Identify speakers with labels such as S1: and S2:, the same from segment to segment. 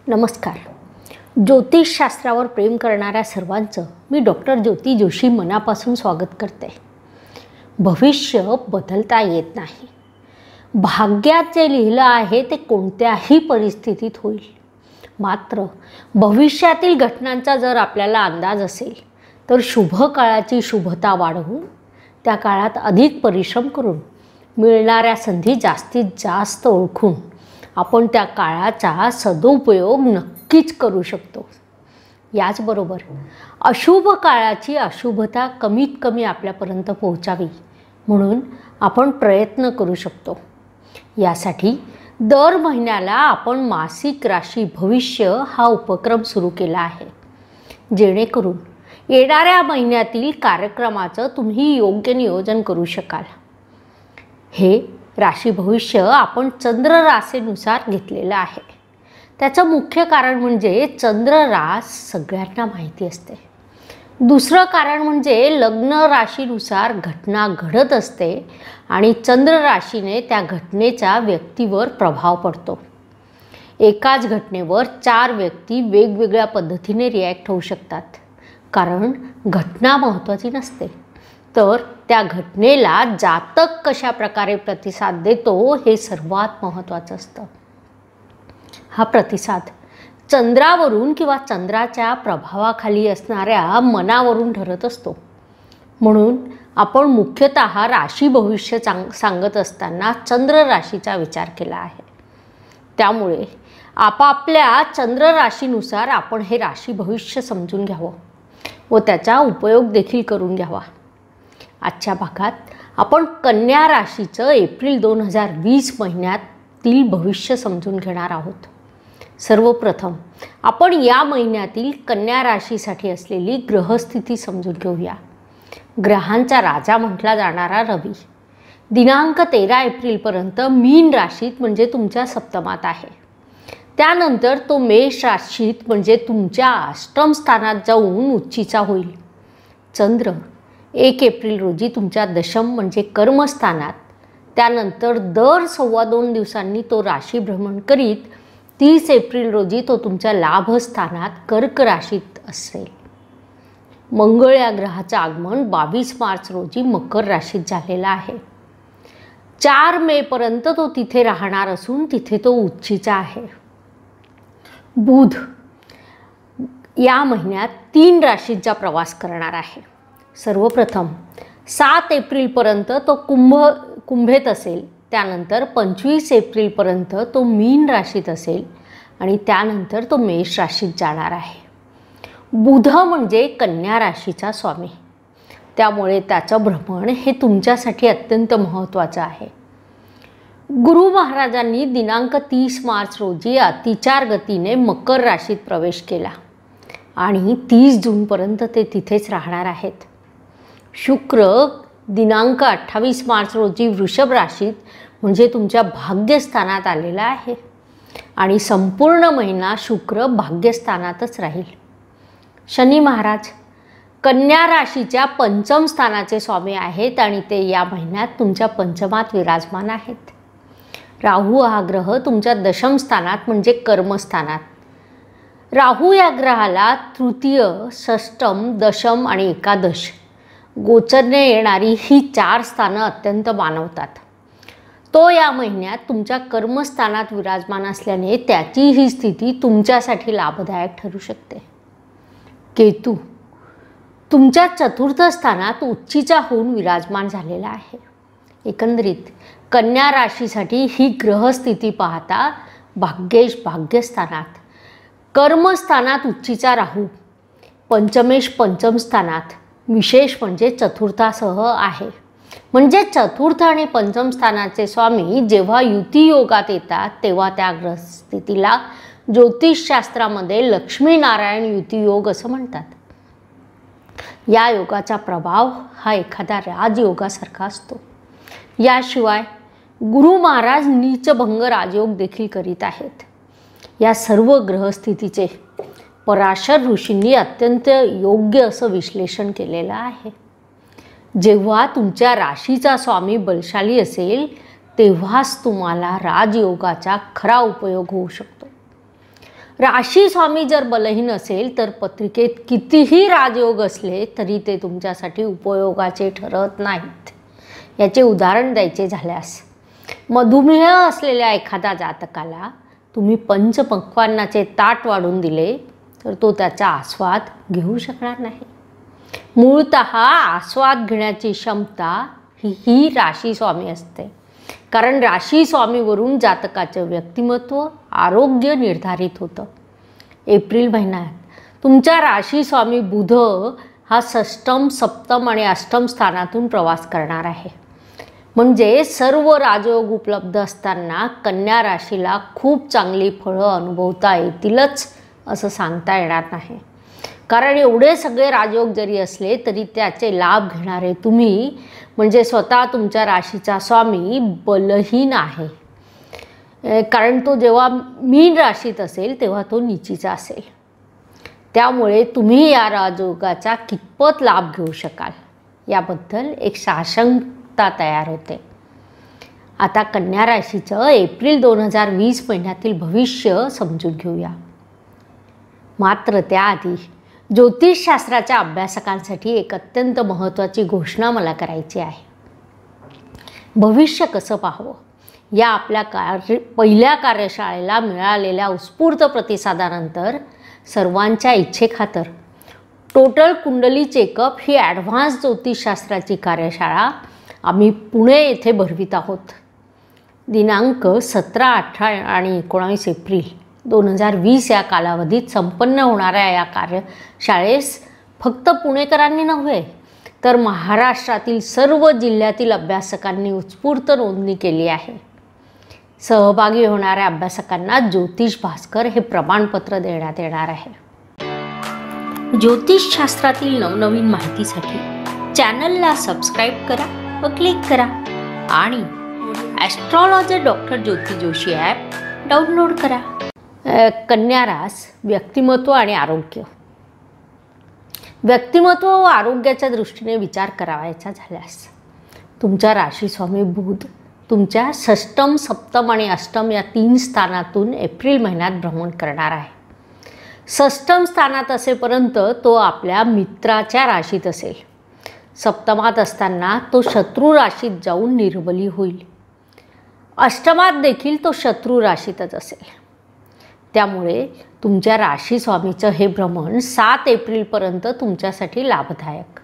S1: नमस्कार. ज्योतिषशास्त्रावर प्रेम करणाऱ्या सर्वांचं मी डॉक्टर ज्योती जोशी मनापासून स्वागत करते. भविष्य बदलता येत नाही. भाग्यात जे लिहिलं आहे ते कोणत्याही परिस्थितीत होईल. मात्र भविष्यातील घटनांचा जर आपल्याला अंदाज असेल तर शुभ काळाची शुभता वाढवून त्या काळात अधिक परिश्रम करून मिळणाऱ्या संधी जास्तीत जास्त ओळखून आपण त्या काळाचा सदुपयोग नक्कीच करू शकतो. याचबरोबर अशुभ काळाची अशुभता कमीत कमी आपल्यापर्यंत पोहोचावी म्हणून आपण प्रयत्न करू शकतो. यासाठी दर महिन्याला आपण मासिक राशी भविष्य हा उपक्रम सुरू केला आहे, जेणेकरून येणाऱ्या महिन्यातील कार्यक्रमाचं तुम्ही योग्य नियोजन करू शकाल. हे राशी भविष्य आपण चंद्र राशीनुसार घेतलेलं आहे. त्याचं मुख्य कारण म्हणजे चंद्र रास सगळ्यांना माहिती असते. दुसरं कारण म्हणजे लग्न राशीनुसार घटना घडत असते आणि चंद्र राशीने त्या घटनेचा व्यक्तीवर प्रभाव पडतो. एकाच घटनेवर 4 व्यक्ती वेगवेगळ्या पद्धतीने रिॲक्ट होऊ शकतात. कारण घटना महत्त्वाची नसते, तर त्या घटनेला जातक कशा प्रकारे प्रतिसाद देतो हे सर्वात महत्त्वाचं असतं. हा प्रतिसाद चंद्रावरून किंवा चंद्राच्या प्रभावाखाली असणाऱ्या मनावरून ठरत असतो. म्हणून आपण मुख्यतः राशी भविष्य सांगत असताना चंद्र राशीचा विचार केला आहे. त्यामुळे आपापल्या चंद्र राशीनुसार आपण हे राशी भविष्य समजून घ्यावं व त्याचा उपयोग देखील करून घ्यावा. आजच्या भागात आपण कन्या राशीचं एप्रिल 2020 महिन्यातील भविष्य समजून घेणार आहोत. सर्वप्रथम आपण या महिन्यातील कन्या राशीसाठी असलेली ग्रहस्थिती समजून घेऊया. ग्रहांचा राजा म्हटला जाणारा रवी दिनांक 13 एप्रिलपर्यंत मीन राशीत म्हणजे तुमच्या सप्तमात आहे. त्यानंतर तो मेष राशीत म्हणजे तुमच्या अष्टम स्थानात जाऊन उच्चीचा होईल. चंद्र 1 एप्रिल रोजी तुमच्या दशम म्हणजे कर्मस्थानात, त्यानंतर दर 2.25 दिवसांनी तो राशी भ्रमण करीत 30 एप्रिल रोजी तो तुमच्या लाभस्थानात कर्क राशीत असेल. मंगळ या ग्रहाचं आगमन 22 मार्च रोजी मकर राशीत झालेलं आहे. 4 मेपर्यंत तो तिथे राहणार असून तिथे तो उच्चीचा आहे. बुध या महिन्यात 3 राशींचा प्रवास करणार आहे. सर्वप्रथम 7 एप्रिलपर्यंत तो कुंभेत असेल, त्यानंतर 25 एप्रिलपर्यंत तो मीन राशीत असेल आणि त्यानंतर तो मेष राशीत जाणार आहे. बुध म्हणजे कन्या राशीचा स्वामी, त्यामुळे त्याचं भ्रमण हे तुमच्यासाठी अत्यंत महत्त्वाचं आहे. गुरु महाराजांनी दिनांक 30 मार्च रोजी अतिचार गतीने मकर राशीत प्रवेश केला आणि 30 जूनपर्यंत ते तिथेच राहणार आहेत. शुक्र दिनांक 28 मार्च रोजी वृषभ राशीत म्हणजे तुमच्या भाग्यस्थानात आलेला आहे आणि संपूर्ण महिना शुक्र भाग्यस्थानातच राहील. शनी महाराज कन्या राशीच्या पंचम स्थानाचे स्वामी आहेत आणि ते या महिन्यात तुमच्या पंचमात विराजमान आहेत. राहू हा ग्रह तुमच्या दशम स्थानात म्हणजे कर्मस्थानात. राहू या ग्रहाला तृतीय, षष्टम, दशम आणि एकादश गोचरने येणारी ही 4 स्थानं अत्यंत मानवतात. तो या महिन्यात तुमच्या कर्मस्थानात विराजमान असल्याने त्याची ही स्थिती तुमच्यासाठी लाभदायक ठरू शकते. केतू तुमच्या चतुर्थ स्थानात उच्चीचा होऊन विराजमान झालेला आहे. एकंदरीत कन्या राशीसाठी ही ग्रहस्थिती पाहता भाग्येश भाग्यस्थानात, कर्मस्थानात उच्चीचा राहू, पंचमेश पंचम स्थानात, विशेष म्हणजे चतुर्थासह आहे. म्हणजे चतुर्थ आणि पंचम स्थानाचे स्वामी जेव्हा युती योगात येतात तेव्हा त्या ग्रहस्थितीला ज्योतिषशास्त्रामध्ये लक्ष्मीनारायण युती योग असं म्हणतात. या योगाचा प्रभाव हा एखाद्या राजयोगासारखा असतो. याशिवाय गुरु महाराज नीचभंग राजयोग देखील करीत आहेत. या सर्व ग्रहस्थितीचे पराशर ऋषींनी अत्यंत योग्य असं विश्लेषण केलेलं आहे. जेव्हा तुमच्या राशीचा स्वामी बलशाली असेल तेव्हाच तुम्हाला राजयोगाचा खरा उपयोग होऊ शकतो. राशी स्वामी जर बलहीन असेल तर पत्रिकेत कितीही राजयोग असले तरी ते तुमच्यासाठी उपयोगाचे ठरत नाहीत. याचे उदाहरण द्यायचे झाल्यास, मधुमेह असलेल्या एखाद्या जातकाला तुम्ही पंचपक्वान्नाचे ताट वाढून दिले तर तो त्याचा आस्वाद घेऊ शकणार नाही. मूळतः आस्वाद घेण्याची क्षमता ही राशी स्वामी असते, कारण राशी स्वामीवरून जातकाचं व्यक्तिमत्व, आरोग्य निर्धारित होतं. एप्रिल महिन्यात तुमचा राशी स्वामी बुध हा षष्टम, सप्तम आणि अष्टम स्थानातून प्रवास करणार आहे. म्हणजे सर्व राजयोग उपलब्ध असताना कन्या राशीला खूप चांगली फळं अनुभवता येतीलच असं सांगता येणार नाही. कारण एवढे सगळे राजयोग जरी असले तरी त्याचे लाभ घेणारे तुम्ही म्हणजे स्वतः तुमच्या राशीचा स्वामी बलहीन आहे. कारण तो जेव्हा मीन राशीत असेल तेव्हा तो नीचीचा असेल. त्यामुळे तुम्ही या राजयोगाचा कितपत लाभ घेऊ शकाल याबद्दल एक साशंकता तयार होते. आता कन्या राशीचं एप्रिल 2020 महिन्यातील भविष्य समजून घेऊया. मात्र त्याआधी ज्योतिषशास्त्राच्या अभ्यासकांसाठी एक अत्यंत महत्त्वाची घोषणा मला करायची आहे. भविष्य कसं पाहावं या आपल्या पहिल्या कार्यशाळेला मिळालेल्या उत्स्फूर्त प्रतिसादानंतर सर्वांच्या इच्छेखातर टोटल कुंडली चेकअप ही ॲडव्हान्स ज्योतिषशास्त्राची कार्यशाळा आम्ही पुणे येथे भरवित आहोत. दिनांक 17, 18 आणि 19 एप्रिल 2020 या कालावधीत संपन्न होणाऱ्या या कार्यशाळेस फक्त पुणेकरांनी नव्हे तर महाराष्ट्रातील सर्व जिल्ह्यातील अभ्यासकांनी उत्स्फूर्त नोंदणी केली आहे. सहभागी होणाऱ्या अभ्यासकांना ज्योतिष भास्कर हे प्रमाणपत्र देण्यात येणार आहे. ज्योतिषशास्त्रातील नवनवीन माहितीसाठी चॅनलला सबस्क्राईब करा व क्लिक करा आणि ॲस्ट्रॉलॉजर डॉक्टर ज्योती जोशी ॲप डाउनलोड करा. कन्या रास, व्यक्तिमत्व आणि आरोग्य. व्यक्तिमत्व व आरोग्याच्या दृष्टीने विचार करावायचा झाल्यास तुमचा राशी स्वामी बुध तुमच्या षष्टम, सप्तम आणि अष्टम या 3 स्थानातून एप्रिल महिन्यात भ्रमण करणार आहे. षष्टम स्थानात असेपर्यंत तो आपल्या मित्राच्या राशीत असेल. सप्तमात असताना तो शत्रू राशीत जाऊन निर्बली होईल. अष्टमात देखील तो शत्रू राशीतच असेल. त्यामुळे तुमच्या राशी स्वामीचं हे भ्रमण 7 एप्रिलपर्यंत तुमच्यासाठी लाभदायक.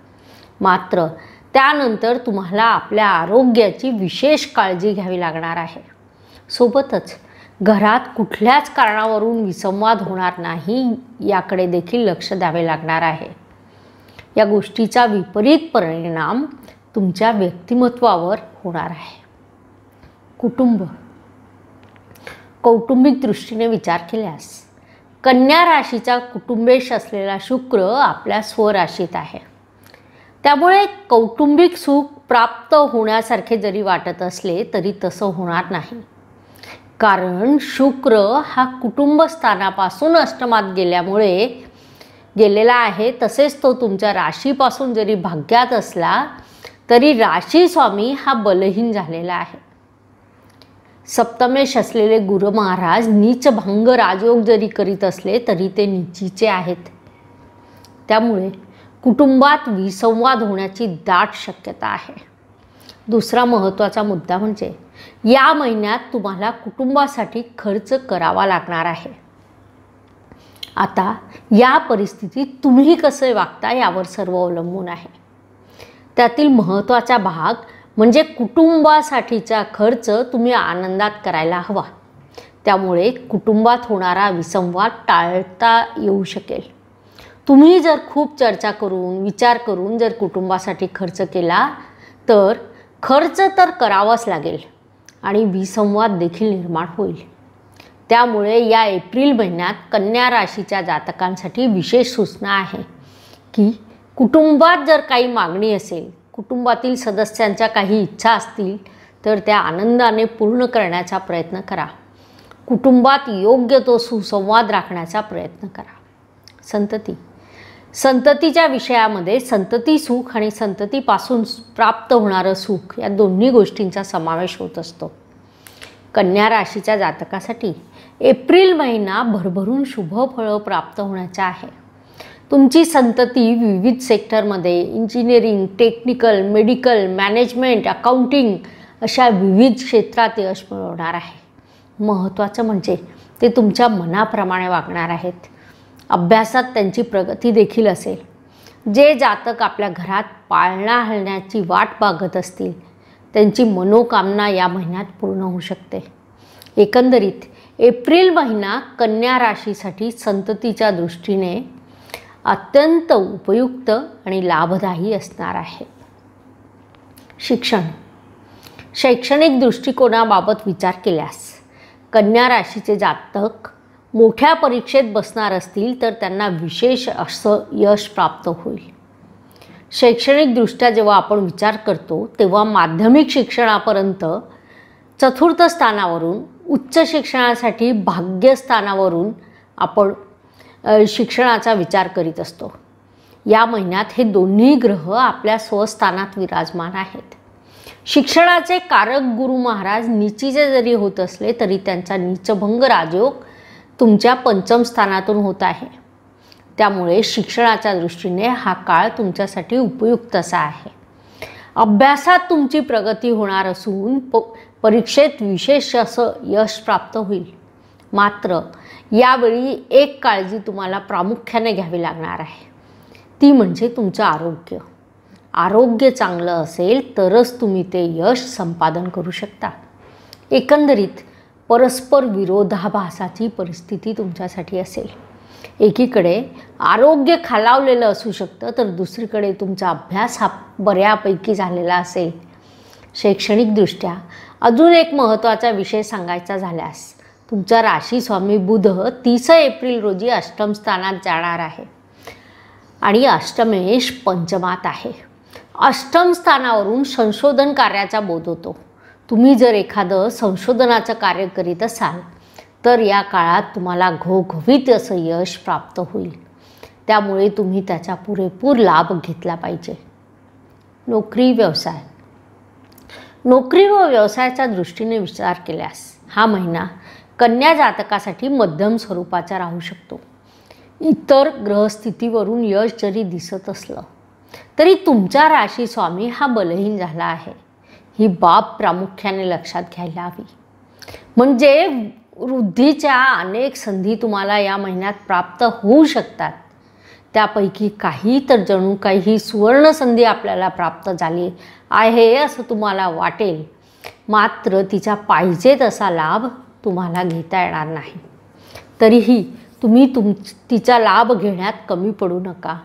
S1: मात्र त्यानंतर तुम्हाला आपल्या आरोग्याची विशेष काळजी घ्यावी लागणार आहे. सोबतच घरात कुठल्याच कारणावरून विसंवाद होणार नाही याकडे देखील लक्ष द्यावे लागणार आहे. या गोष्टीचा विपरीत परिणाम तुमच्या व्यक्तिमत्वावर होणार आहे. कुटुंब. कौटुंबिक दृष्टीने विचार केल्यास कन्या राशीचा कुटुंबेश असलेला शुक्र आपल्या स्वराशीत आहे. त्यामुळे कौटुंबिक सुख प्राप्त होण्यासारखे जरी वाटत असले तरी तसं होणार नाही. कारण शुक्र हा कुटुंब स्थानापासून अष्टमात गेलेला आहे. तसेच तो तुमच्या राशीपासून जरी भाग्यात असला तरी राशी स्वामी हा बलहीन झालेला आहे. सप्तमेश असलेले गुरु महाराज नीचभंग राजयोग जरी करीत असले तरी ते नीचीचे आहेत. त्यामुळे कुटुंबात विसंवाद होण्याची दाट शक्यता आहे. दुसरा महत्त्वाचा मुद्दा म्हणजे या महिन्यात तुम्हाला कुटुंबासाठी खर्च करावा लागणार आहे. आता या परिस्थितीत तुम्ही कसे वागता यावर सर्व अवलंबून आहे. त्यातील महत्त्वाचा भाग म्हणजे कुटुंबासाठीचा खर्च तुम्ही आनंदात करायला हवा. त्यामुळे कुटुंबात होणारा विसंवाद टाळता येऊ शकेल. तुम्ही जर खूप चर्चा करून विचार करून जर कुटुंबासाठी खर्च केला तर खर्च तर करावाच लागेल आणि विसंवाद देखील निर्माण होईल. त्यामुळे या एप्रिल महिन्यात कन्या राशीच्या जातकांसाठी विशेष सूचना आहे की कुटुंबात जर काही मागणी असेल, कुटुंबातील सदस्यांच्या काही इच्छा असतील तर त्या आनंदाने पूर्ण करण्याचा प्रयत्न करा. कुटुंबात योग्य तो सुसंवाद राखण्याचा प्रयत्न करा. संततीच्या विषयामध्ये संतती सुख आणि संततीपासून प्राप्त होणारं सुख या दोन्ही गोष्टींचा समावेश होत असतो. कन्या राशीच्या जातकासाठी एप्रिल महिना भरभरून शुभ फळं प्राप्त होण्याचा आहे. तुमची संतती विविध सेक्टरमध्ये engineering, technical, medical, management, accounting अशा विविध क्षेत्रात यश मिळवणार आहे. महत्त्वाचं म्हणजे ते तुमच्या मनाप्रमाणे वागणार आहेत. अभ्यासात त्यांची प्रगती देखील असेल. जे जातक आपल्या घरात पाळणा हलण्याची वाट बघत असतील त्यांची मनोकामना या महिन्यात पूर्ण होऊ शकते. एकंदरीत एप्रिल महिना कन्या राशीसाठी संततीच्या दृष्टीने अत्यंत उपयुक्त आणि लाभदायी असणार आहे. शिक्षण. शैक्षणिक दृष्टिकोनाबाबत विचार केल्यास कन्या राशीचे जातक मोठ्या परीक्षेत बसणार असतील तर त्यांना विशेष असं यश प्राप्त होईल. शैक्षणिकदृष्ट्या जेव्हा आपण विचार करतो तेव्हा माध्यमिक शिक्षणापर्यंत चतुर्थ स्थानावरून उच्च शिक्षणासाठी भाग्यस्थानावरून आपण शिक्षणाचा विचार करीत असतो. या महिन्यात हे दोन्ही ग्रह आपल्या स्वस्थानात विराजमान आहेत. शिक्षणाचे कारक गुरु महाराज नीचीचे जरी होत असले तरी त्यांचा नीचभंग राजयोग तुमच्या पंचम स्थानातून होत आहे. त्यामुळे शिक्षणाच्या दृष्टीने हा काळ तुमच्यासाठी उपयुक्त असा आहे. अभ्यासात तुमची प्रगती होणार असून परीक्षेत विशेष असं यश प्राप्त होईल. मात्र यावेळी एक काळजी तुम्हाला प्रामुख्याने घ्यावी लागणार आहे. ती म्हणजे तुमचं आरोग्य. आरोग्य चांगलं असेल तरच तुम्ही ते यश संपादन करू शकता. एकंदरीत परस्पर विरोधाभासाची परिस्थिती तुमच्यासाठी असेल. एकीकडे आरोग्य खालावलेलं असू शकतं तर दुसरीकडे तुमचा अभ्यास हा बऱ्यापैकी झालेला असेल. शैक्षणिकदृष्ट्या अजून एक महत्त्वाचा विषय सांगायचा झाल्यास तुमचा राशी स्वामी बुध 30 एप्रिल रोजी अष्टम स्थानात जाणार आहे आणि अष्टमेश पंचमात आहे. अष्टम स्थानावरून संशोधन कार्याचा बोध होतो. तुम्ही जर एखादं संशोधनाचं कार्य करीत असाल तर या काळात तुम्हाला घवघवीत असं यश प्राप्त होईल. त्यामुळे तुम्ही त्याचा पुरेपूर लाभ घेतला पाहिजे. नोकरी व्यवसाय. नोकरी व व्यवसायाच्या दृष्टीने विचार केल्यास हा महिना कन्या जातकासाठी मध्यम स्वरूपाचा राहू शकतो. इतर ग्रहस्थितीवरून यश जरी दिसत असलं तरी तुमचा राशी स्वामी हा बलहीन झाला आहे. ही बाब प्रामुख्याने लक्षात घ्यायला हवी. म्हणजे वृद्धीच्या अनेक संधी तुम्हाला या महिन्यात प्राप्त होऊ शकतात. त्यापैकी काही तर जणू काही सुवर्ण संधी आपल्याला प्राप्त झाली आहे असं तुम्हाला वाटेल. मात्र तिचा पाहिजे तसा लाभ तुम्हाला घेता येणार नाही. तरीही तुम्ही तिचा लाभ घेण्यात कमी पडू नका.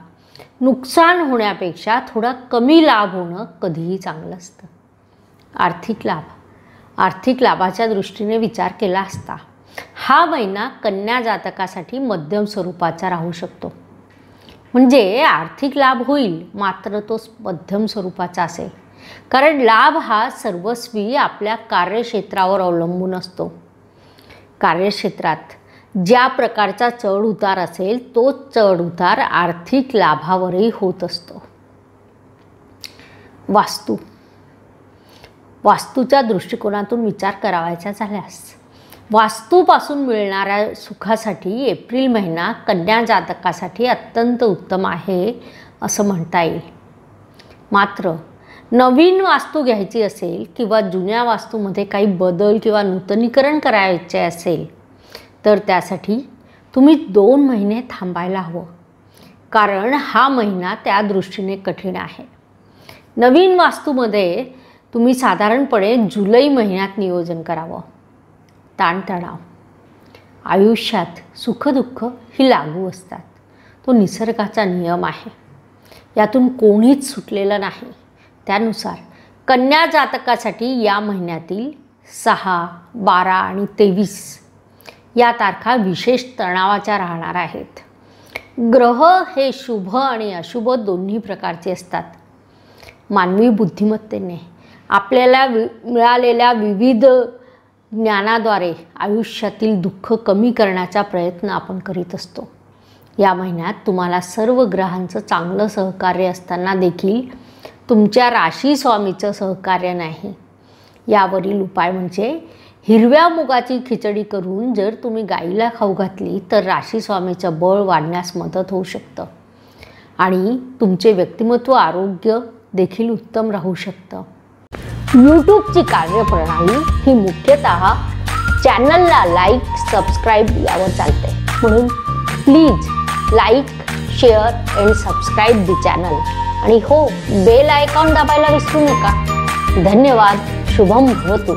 S1: नुकसान होण्यापेक्षा थोडा कमी लाभ होणं कधीही चांगलं असतं. आर्थिक लाभ. आर्थिक लाभाच्या दृष्टीने विचार केला असता हा महिना कन्या जातकासाठी मध्यम स्वरूपाचा राहू शकतो. म्हणजे आर्थिक लाभ होईल मात्र तो मध्यम स्वरूपाचा असेल. कारण लाभ हा सर्वस्वी आपल्या कार्यक्षेत्रावर अवलंबून असतो. कार्यक्षेत्रात ज्या प्रकारचा चढ उतार असेल तो चढ उतार आर्थिक लाभावरही होत असतो. वास्तू. वास्तूच्या दृष्टिकोनातून विचार करावायचा झाल्यास वास्तूपासून मिळणाऱ्या सुखासाठी एप्रिल महिना कन्या जातकासाठी अत्यंत उत्तम आहे असं म्हणता येईल. मात्र नवीन वास्तू घ्यायची असेल किंवा जुन्या वास्तूमध्ये काही बदल किंवा नूतनीकरण करायचे असेल तर त्यासाठी तुम्ही 2 महिने थांबायला हवं. कारण हा महिना त्या दृष्टीने कठीण आहे. नवीन वास्तूमध्ये तुम्ही साधारणपणे जुलै महिन्यात नियोजन करावं. ताणतणाव. आयुष्यात सुखदुःख ही लागू असतात. तो निसर्गाचा नियम आहे. यातून कोणीच सुटलेलं नाही. त्यानुसार कन्या जातकासाठी या महिन्यातील 6, 12 आणि 23 या तारखा विशेष तणावाच्या राहणार आहेत. ग्रह हे शुभ आणि अशुभ दोन्ही प्रकारचे असतात. मानवी बुद्धिमत्तेने आपल्याला मिळालेल्या विविध ज्ञानाद्वारे आयुष्यातील दुःख कमी करण्याचा प्रयत्न आपण करीत असतो. या महिन्यात तुम्हाला सर्व ग्रहांचं चांगलं सहकार्य असताना देखील तुमच्या राशी स्वामीचं सहकार्य नाही. यावरील उपाय म्हणजे हिरव्या मुगाची खिचडी करून जर तुम्ही गाईला खाऊ घातली तर राशी स्वामीचं बळ वाढण्यास मदत होऊ शकतं आणि तुमचे व्यक्तिमत्व आरोग्य देखील उत्तम राहू शकतं. यूट्यूबची कार्यप्रणाली ही मुख्यतः चॅनलला लाईक सबस्क्राईब यावर चालते, म्हणून please like share and subscribe the channel आणि हो बेल आयकॉन दाबायला विसरू नका. धन्यवाद. शुभम भवतु.